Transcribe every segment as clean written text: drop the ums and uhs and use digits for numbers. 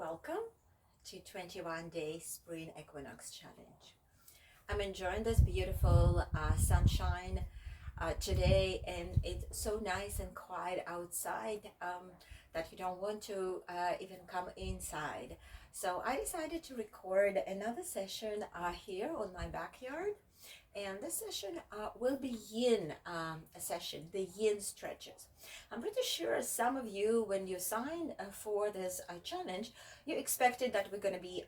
Welcome to 21 Day Spring Equinox Challenge. I'm enjoying this beautiful sunshine today, and it's so nice and quiet outside that you don't want to even come inside. So I decided to record another session here on my backyard. And this session will be Yin session, the Yin stretches. I'm pretty sure some of you, when you signed for this challenge, you expected that we're going to be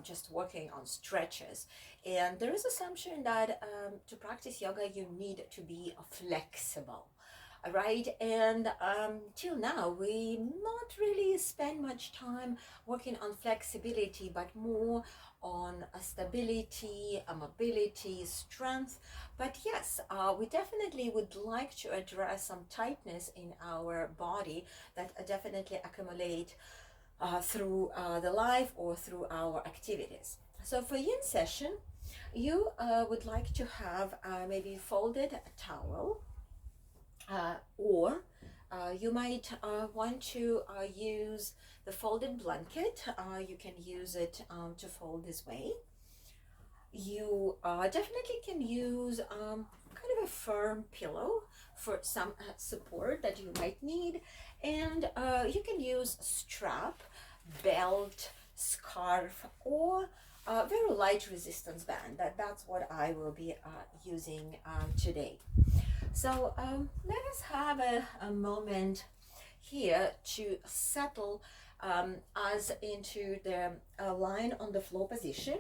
just working on stretches. And there is assumption that to practice yoga, you need to be flexible. Right, and till now we not really spend much time working on flexibility, but more on stability, mobility, strength. But yes, we definitely would like to address some tightness in our body that definitely accumulate through the life or through our activities. So for Yin session, you would like to have maybe folded towel, or you might want to use the folded blanket. You can use it to fold this way. You definitely can use kind of a firm pillow for some support that you might need. And you can use strap, belt, scarf, or very light resistance band. That's what I will be using today. So let us have a moment here to settle us into the line on the floor position.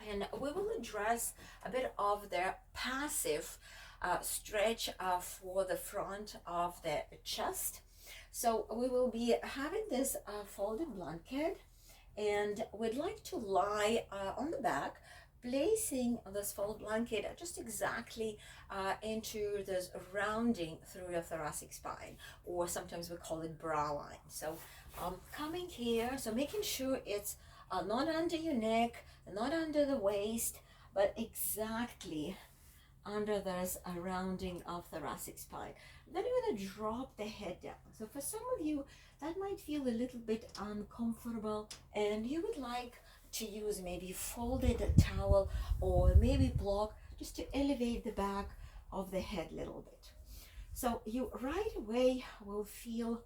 And we will address a bit of the passive stretch for the front of the chest. So we will be having this folded blanket, and we'd like to lie on the back, placing this fold blanket just exactly into this rounding through your thoracic spine, or sometimes we call it brow line. So coming here, so making sure it's not under your neck, not under the waist, but exactly under this rounding of thoracic spine. Then you're going to drop the head down. So for some of you, that might feel a little bit uncomfortable, and you would like to use maybe folded towel or maybe block just to elevate the back of the head a little bit. So you right away will feel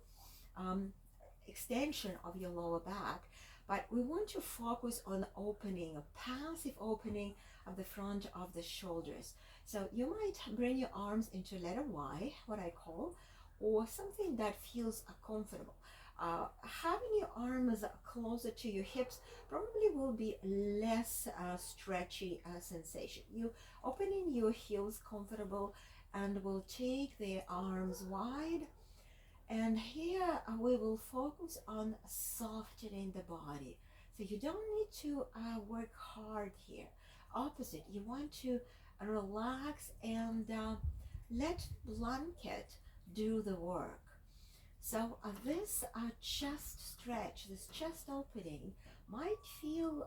extension of your lower back, but we want to focus on opening, a passive opening of the front of the shoulders. So you might bring your arms into letter Y, what I call, or something that feels comfortable. Having your arms closer to your hips probably will be less stretchy sensation. You opening your heels comfortable, and will take the arms wide. And here we will focus on softening the body. So you don't need to work hard here. Opposite, you want to relax and let blanket do the work. So this chest stretch, this chest opening, might feel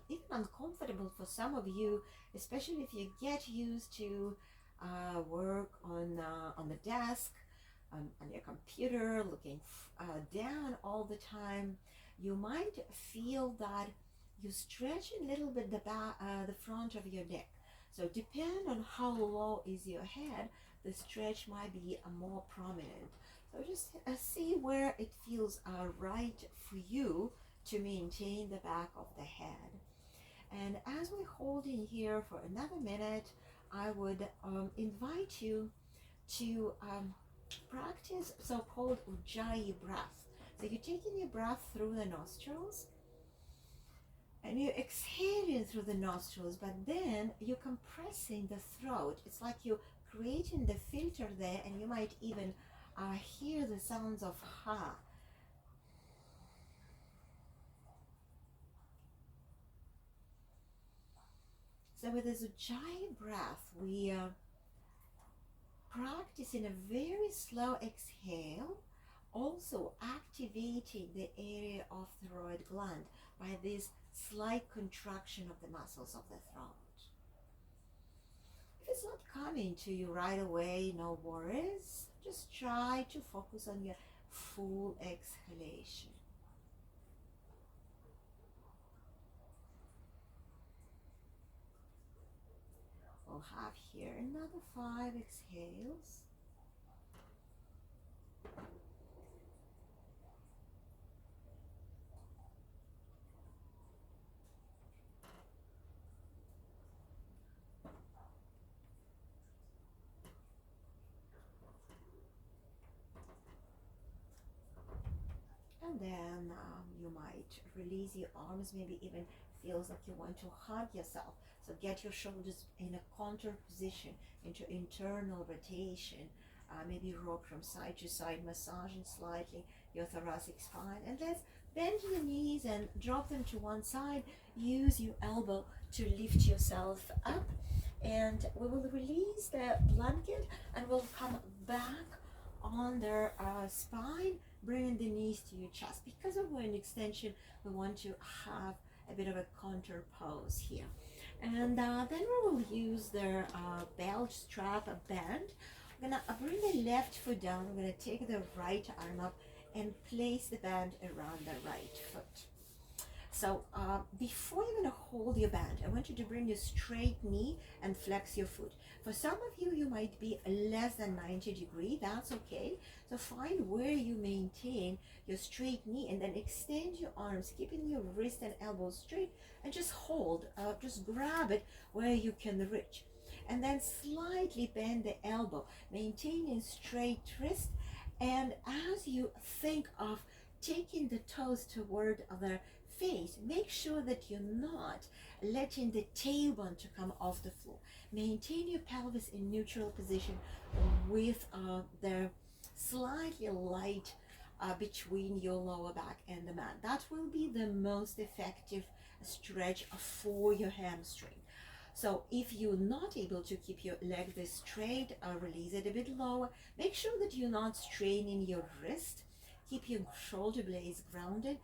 even uncomfortable for some of you, especially if you get used to work on the desk, on your computer, looking down all the time. You might feel that you stretch a little bit the front of your neck. So depend on how low is your head, the stretch might be more prominent. So just see where it feels right for you to maintain the back of the head. And as we're holding here for another minute, I would invite you to practice so-called Ujjayi breath. So you're taking your breath through the nostrils, and you're exhaling through the nostrils, but then you're compressing the throat. It's like you're creating the filter there, and you might even hear the sounds of ha. So with this Ujjayi breath, we practice in a very slow exhale, also activating the area of thyroid gland by this slight contraction of the muscles of the throat. If it's not coming to you right away, no worries. Just try to focus on your full exhalation. We'll have here another 5 exhales. And then you might release your arms, maybe even feels like you want to hug yourself. So get your shoulders in a contour position, into internal rotation. Maybe rock from side to side, massaging slightly your thoracic spine. And let's bend your knees and drop them to one side. Use your elbow to lift yourself up. And we will release the blanket and we'll come back on their spine, bringing the knees to your chest. Because of an extension, we want to have a bit of a contour pose here. And then we will use their belt strap band. I'm gonna bring the left foot down. I'm gonna take the right arm up and place the band around the right foot. So before you're gonna hold your band, I want you to bring your straight knee and flex your foot. For some of you, you might be less than 90 degrees, that's okay. So find where you maintain your straight knee and then extend your arms, keeping your wrist and elbows straight, and just hold, just grab it where you can reach. And then slightly bend the elbow, maintaining straight wrist. And as you think of taking the toes toward the face, make sure that you're not letting the tailbone to come off the floor. Maintain your pelvis in neutral position with the slightly light between your lower back and the mat. That will be the most effective stretch for your hamstring. So if you're not able to keep your leg this straight, release it a bit lower. Make sure that you're not straining your wrist. Keep your shoulder blades grounded.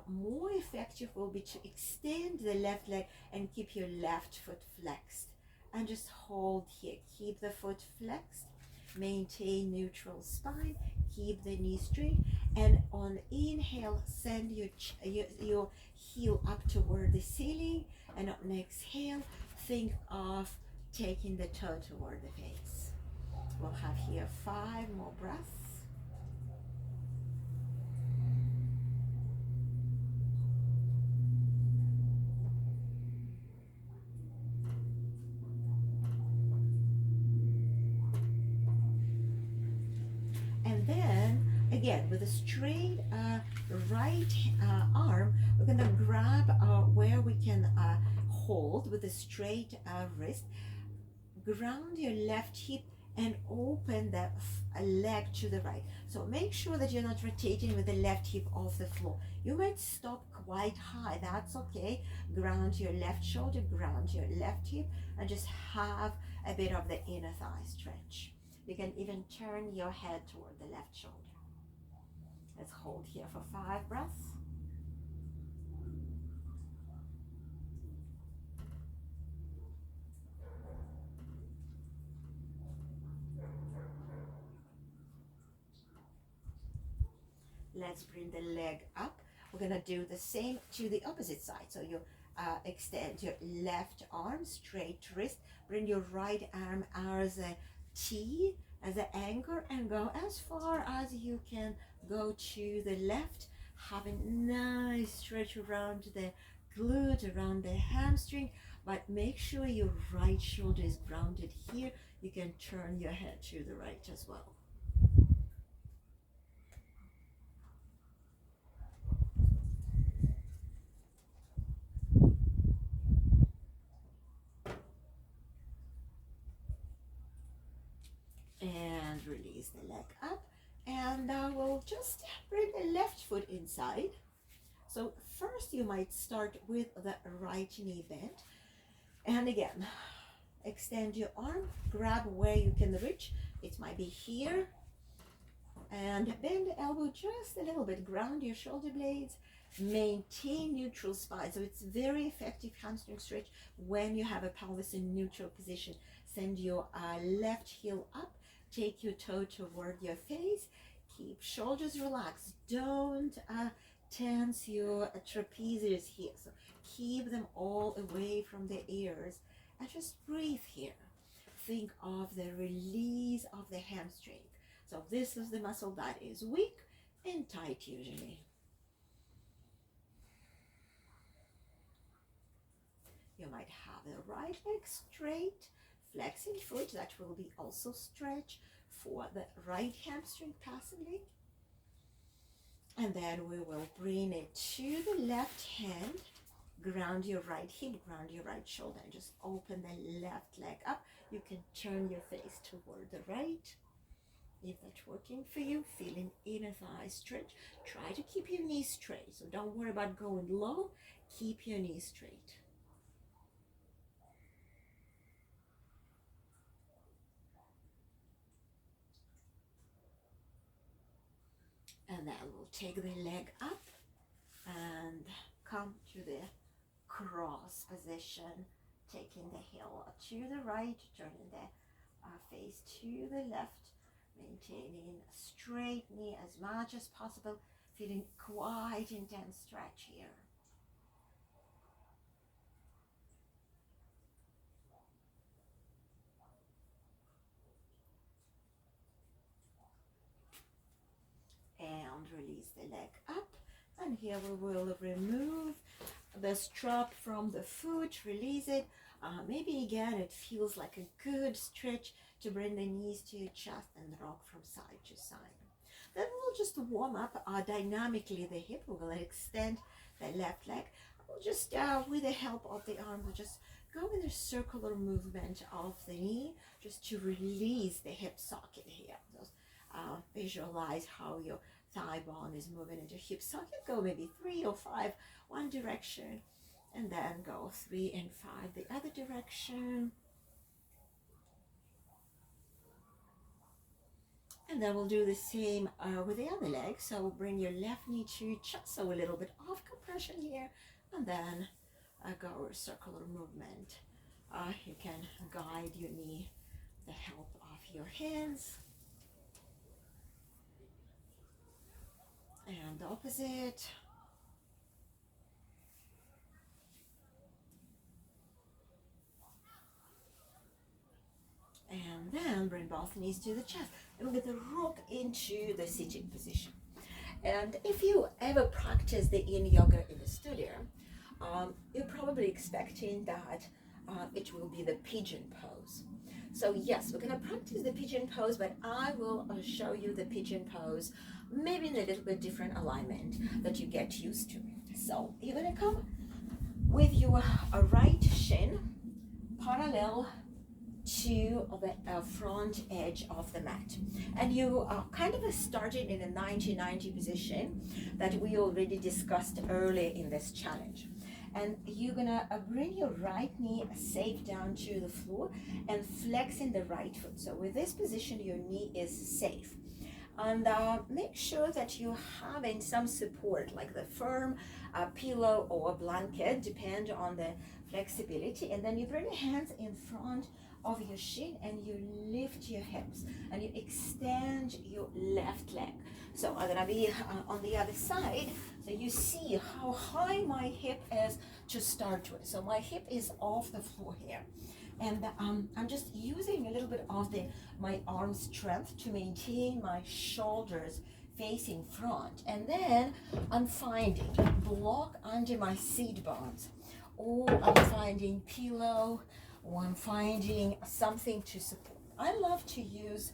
More effective will be to extend the left leg and keep your left foot flexed. And just hold here. Keep the foot flexed. Maintain neutral spine. Keep the knee straight. And on inhale, send your heel up toward the ceiling. And on exhale, think of taking the toe toward the face. We'll have here 5 more breaths. And then again, with a straight right arm, we're going to grab where we can hold with a straight wrist. Ground your left hip and open the leg to the right. So make sure that you're not rotating with the left hip off the floor. You might stop quite high, that's okay. Ground your left shoulder, ground your left hip, and just have a bit of the inner thigh stretch. You can even turn your head toward the left shoulder. Let's hold here for 5 breaths. Let's bring the leg up. We're gonna do the same to the opposite side. So you extend your left arm, straight wrist, bring your right arm as a T, as an anchor, and go as far as you can go to the left. Having nice stretch around the glute, around the hamstring, but make sure your right shoulder is grounded here. You can turn your head to the right as well. And release the leg up, and we'll just bring the left foot inside. So first you might start with the right knee bent, and again extend your arm, grab where you can reach. It might be here, and bend the elbow just a little bit. Ground your shoulder blades, maintain neutral spine. So it's very effective hamstring stretch when you have a pelvis in neutral position. Send your left heel up. Take your toe toward your face. Keep shoulders relaxed. Don't tense your trapezius here. So keep them all away from the ears. And just breathe here. Think of the release of the hamstring. So this is the muscle that is weak and tight usually. You might have the right leg straight, flexing foot. That will be also stretch for the right hamstring passively. And then we will bring it to the left hand. Ground your right hip, ground your right shoulder, and just open the left leg up. You can turn your face toward the right. If that's working for you, feeling inner thigh stretch. Try to keep your knees straight. So don't worry about going low. Keep your knees straight. And then we'll take the leg up and come to the cross position, taking the heel to the right, turning the face to the left, maintaining a straight knee as much as possible, feeling quite intense stretch here. And release the leg up. And here we will remove the strap from the foot, release it. Maybe again it feels like a good stretch to bring the knees to your chest and rock from side to side. Then we'll just warm up dynamically the hip. We will extend the left leg. We'll just, with the help of the arm, we'll just go in a circular movement of the knee just to release the hip socket here. Just, visualize how your thigh bone is moving into hip socket. Go maybe 3 or 5 one direction, and then go 3 and 5 the other direction. And then we'll do the same with the other leg. So bring your left knee to chest, so a little bit of compression here, and then go a circular movement. You can guide your knee with the help of your hands. And the opposite. And then bring both knees to the chest. And we're going to rock into the sitting position. And if you ever practice the Yin yoga in the studio, you're probably expecting that it will be the pigeon pose. So yes, we're going to practice the pigeon pose, but I will show you the pigeon pose maybe in a little bit different alignment that you get used to. So you're going to come with your right shin parallel to the front edge of the mat, and you are kind of starting in a 90-90 position that we already discussed earlier in this challenge. And you're gonna bring your right knee safe down to the floor and flexing the right foot. So with this position, your knee is safe. And make sure that you're having some support, like the firm pillow or a blanket, depend on the flexibility. And then you bring your hands in front of your shin and you lift your hips and you extend your left leg. So I'm gonna be on the other side, so you see how high my hip is to start with. So my hip is off the floor here, and I'm just using a little bit of my arm strength to maintain my shoulders facing front, and then I'm finding block under my seat bones, or I'm finding pillow, or I'm finding something to support. I love to use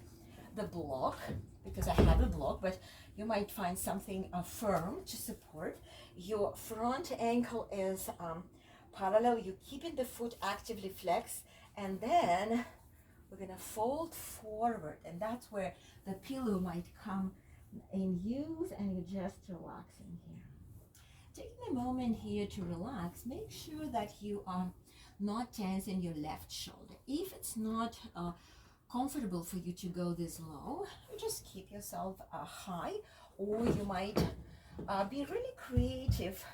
the block because I have a block, but you might find something firm to support. Your front ankle is parallel. You're keeping the foot actively flexed, and then we're gonna fold forward, and that's where the pillow might come in use, and you're just relaxing here. Taking a moment here to relax, make sure that you are not tensing your left shoulder. If it's not comfortable for you to go this low, you just keep yourself high, or you might be really creative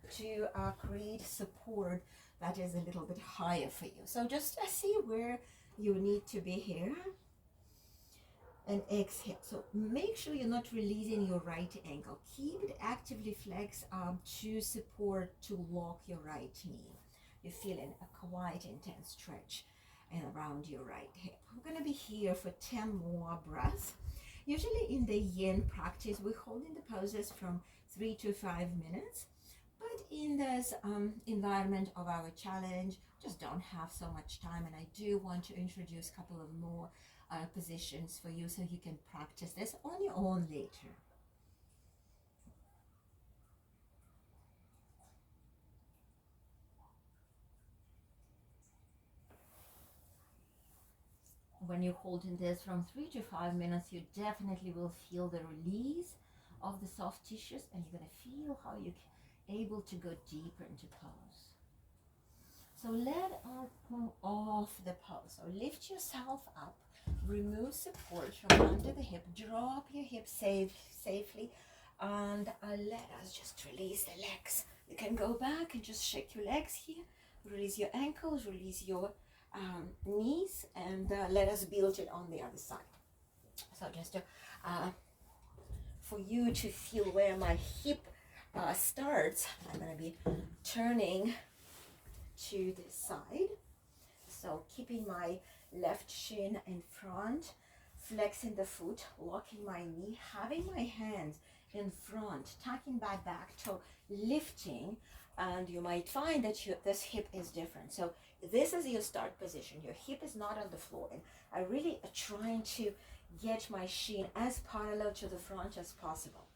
to create support that is a little bit higher for you. So just see where you need to be here, and exhale. So make sure you're not releasing your right ankle. Keep it actively flexed to support, to lock your right knee. you're feeling a quite intense stretch and around your right hip. We're going to be here for 10 more breaths. Usually in the Yin practice, we're holding the poses from 3 to 5 minutes. But in this environment of our challenge, just don't have so much time, and I do want to introduce a couple of more positions for you so you can practice this on your own later. When you're holding this from 3 to 5 minutes, you definitely will feel the release of the soft tissues, and you're going to feel how you're able to go deeper into pose. So let us come off the pose. So lift yourself up, remove support from under the hip, drop your hips safely, and let us just release the legs. You can go back and just shake your legs here, release your ankles, release your knees, and let us build it on the other side. So just to, for you to feel where my hip starts, I'm going to be turning to the side. So keeping my left shin in front, flexing the foot, locking my knee, having my hands in front, tucking back toe, lifting, and you might find that this hip is different. So this is your start position. Your hip is not on the floor, and I really trying to get my shin as parallel to the front as possible.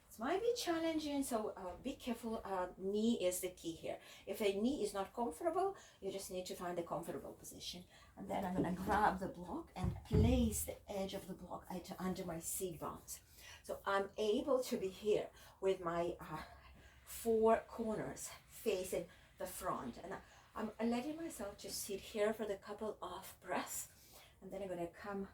It might be challenging, so be careful. Knee is the key here. If a knee is not comfortable, you just need to find a comfortable position. And then I'm going to grab the block and place the edge of the block under my seat bones. So I'm able to be here with my 4 corners facing the front. And I'm letting myself just sit here for the couple of breaths. And then I'm going to come,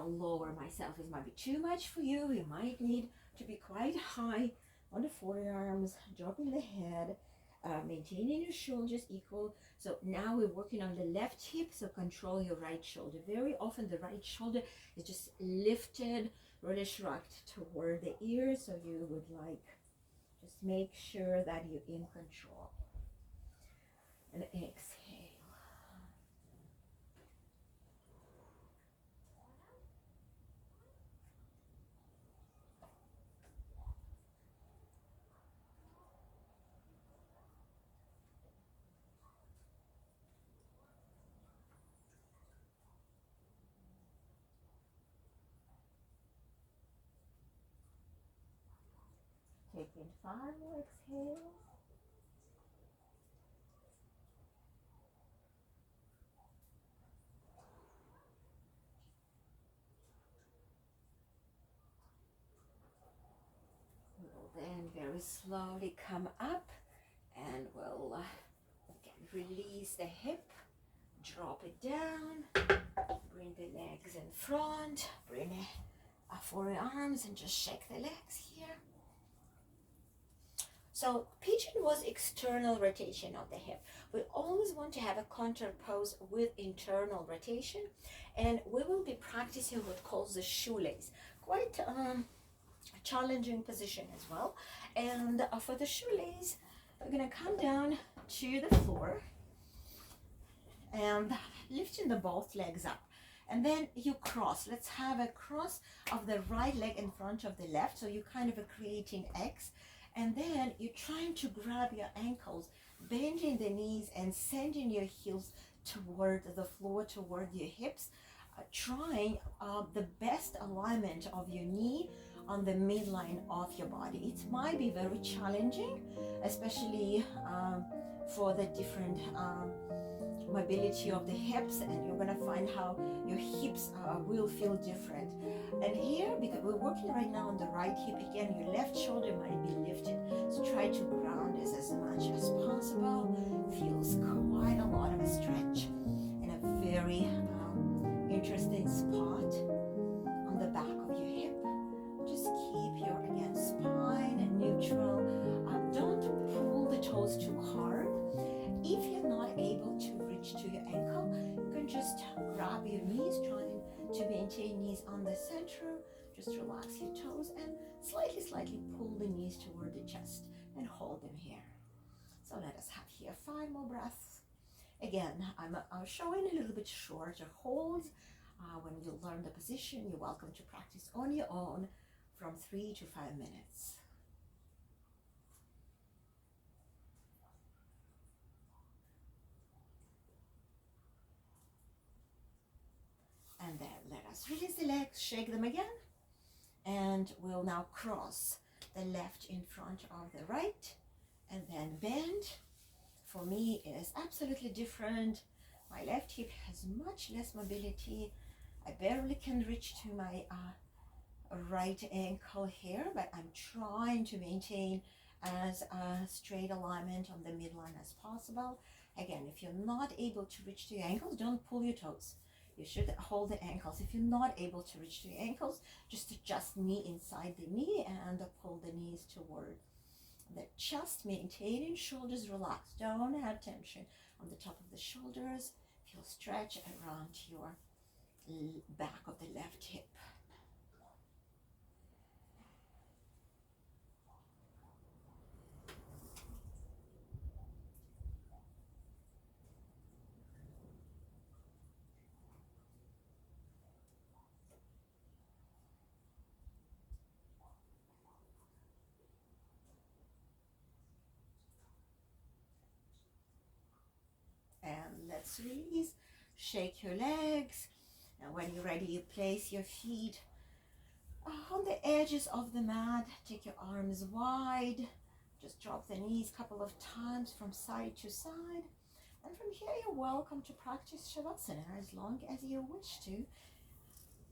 lower myself. It might be too much for you. You might need to be quite high on the forearms, dropping the head, maintaining your shoulders equal. So now we're working on the left hip, so control your right shoulder. Very often the right shoulder is just lifted, really shrugged toward the ears, so you would like, just make sure that you're in control. And exhale. Taking 5 more exhales. We'll then very slowly come up, and we'll again release the hip, drop it down, bring the legs in front, bring the forearms, and just shake the legs here. So pigeon was external rotation of the hip. We always want to have a contour pose with internal rotation, and we will be practicing what calls the shoelace. Quite a challenging position as well. And for the shoelace, we're gonna come down to the floor and lifting the both legs up. And then you cross. Let's have a cross of the right leg in front of the left. So you're kind of creating X. And then you're trying to grab your ankles, bending the knees and sending your heels toward the floor, toward your hips, trying the best alignment of your knee on the midline of your body. It might be very challenging, especially for the different mobility of the hips, and you're gonna find how your hips will feel different. And here, because we're working right now on the right hip, again, your left shoulder might be lifted. So try to ground this as much as possible. Feels quite a lot of a stretch in a very interesting spot on the back of your hip. Just keep your, again, spine neutral. Don't pull the toes too hard. If you're not able to reach to your ankle, you can just grab your knees, trying to maintain knees on the center. Just relax your toes and slightly pull the knees toward the chest and hold them here. So let us have here 5 more breaths. Again, I'm showing a little bit shorter holds. When you learn the position, you're welcome to practice on your own from 3 to 5 minutes. And then let us release the legs, shake them again, and we'll now cross the left in front of the right, and then bend. For me, it is absolutely different. My left hip has much less mobility. I barely can reach to my right ankle here, but I'm trying to maintain as a straight alignment on the midline as possible. Again, if you're not able to reach to your ankles, don't pull your toes. You should hold the ankles. If you're not able to reach to your ankles, just adjust knee inside the knee and pull the knees toward the chest, maintaining shoulders relaxed. Don't have tension on the top of the shoulders. Feel stretch around your back of the left hip. And let's release. Shake your legs. And when you're ready, you place your feet on the edges of the mat. Take your arms wide. Just drop the knees a couple of times from side to side. And from here, you're welcome to practice Shavasana as long as you wish to.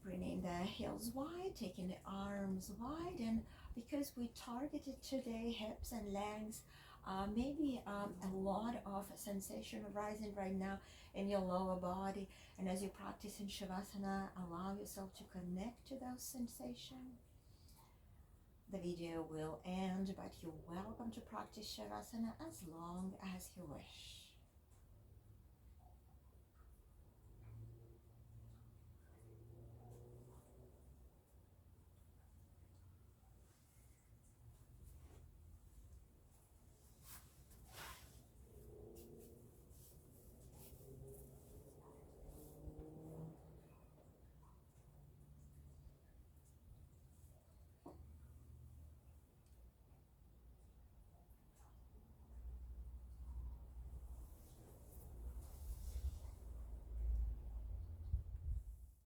Bringing the heels wide, taking the arms wide. And because we targeted today hips and legs, maybe a lot of sensation arising right now in your lower body. And as you practice in Shavasana, allow yourself to connect to those sensations. The video will end, but you're welcome to practice Shavasana as long as you wish.